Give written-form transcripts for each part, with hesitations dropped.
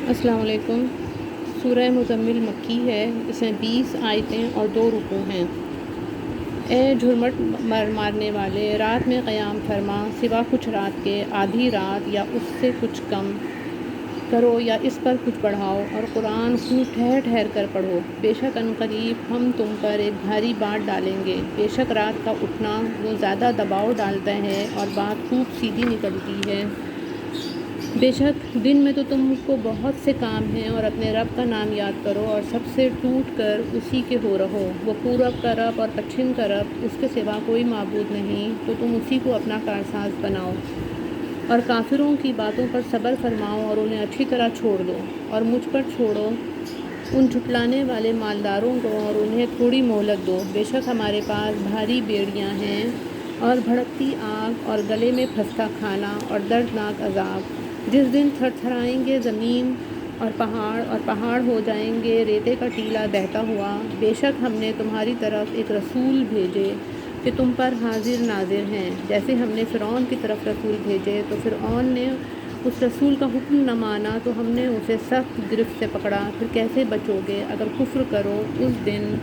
السلام علیکم۔ سورہ مزمل مکی ہے، اس میں 20 آیتیں اور 2 رکوع ہیں۔ اے جھرمٹ مارنے والے، رات میں قیام فرما، سوا کچھ رات کے، آدھی رات یا اس سے کچھ کم کرو یا اس پر کچھ بڑھاؤ، اور قرآن خوب ٹھہر ٹھہر کر پڑھو۔ بے شک عنقریب ہم تم پر ایک بھاری بات ڈالیں گے۔ بے شک رات کا اٹھنا وہ زیادہ دباؤ ڈالتا ہے اور بات خوب سیدھی نکلتی ہے۔ بے شک دن میں تو تم کو بہت سے کام ہیں، اور اپنے رب کا نام یاد کرو اور سب سے ٹوٹ کر اسی کے ہو رہو۔ وہ پورب کا رب اور پچھم کا رب، اس کے سوا کوئی معبود نہیں، تو تم اسی کو اپنا کارساز بناؤ اور کافروں کی باتوں پر صبر فرماؤ اور انہیں اچھی طرح چھوڑ دو، اور مجھ پر چھوڑو ان جھٹلانے والے مالداروں کو اور انہیں تھوڑی مہلت دو۔ بے شک ہمارے پاس بھاری بیڑیاں ہیں اور بھڑکتی آگ اور گلے میں پھنستا کھانا اور دردناک عذاب، جس دن تھر تھرائیں گے زمین اور پہاڑ ہو جائیں گے ریتے کا ٹیلا بہتا ہوا۔ بے شک ہم نے تمہاری طرف ایک رسول بھیجے کہ تم پر حاضر ناظر ہیں، جیسے ہم نے فرعون کی طرف رسول بھیجے تو فرعون نے اس رسول کا حکم نہ مانا تو ہم نے اسے سخت گرفت سے پکڑا۔ پھر کیسے بچو گے اگر کفر کرو اس دن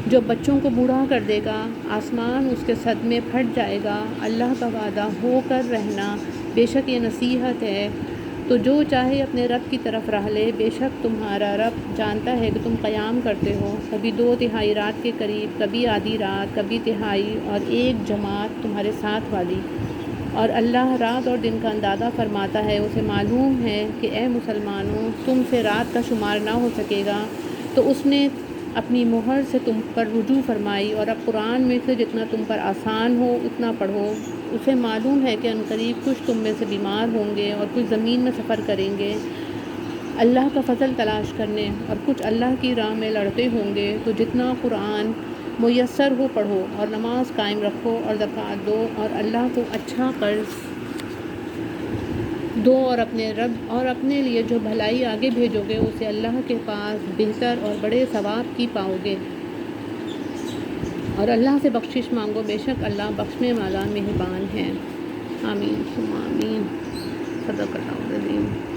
جو بچوں کو بوڑھا کر دے گا، آسمان اس کے صدمے پھٹ جائے گا۔ اللہ کا وعدہ ہو کر رہنا، بے شک یہ نصیحت ہے، تو جو چاہے اپنے رب کی طرف راہ لے۔ بے شک تمہارا رب جانتا ہے کہ تم قیام کرتے ہو، کبھی 2/3 رات کے قریب، کبھی آدھی رات، کبھی تہائی، اور ایک جماعت تمہارے ساتھ والی۔ اور اللہ رات اور دن کا اندازہ فرماتا ہے۔ اسے معلوم ہے کہ اے مسلمانوں، تم سے رات کا شمار نہ ہو سکے گا، تو اس نے اپنی مہر سے تم پر رجوع فرمائی، اور اب قرآن میں سے جتنا تم پر آسان ہو اتنا پڑھو۔ اسے معلوم ہے کہ عنقریب کچھ تم میں سے بیمار ہوں گے اور کچھ زمین میں سفر کریں گے اللہ کا فضل تلاش کرنے، اور کچھ اللہ کی راہ میں لڑتے ہوں گے۔ تو جتنا قرآن میسر ہو پڑھو، اور نماز قائم رکھو اور زکوٰۃ دو، اور اللہ کو اچھا قرض دو، اور اپنے لیے جو بھلائی آگے بھیجو گے اسے اللہ کے پاس بہتر اور بڑے ثواب کی پاؤ گے، اور اللہ سے بخشش مانگو، بے شک اللہ بخشنے والا مہربان ہے۔ آمین ثم آمین۔ صدق اللہ العظیم۔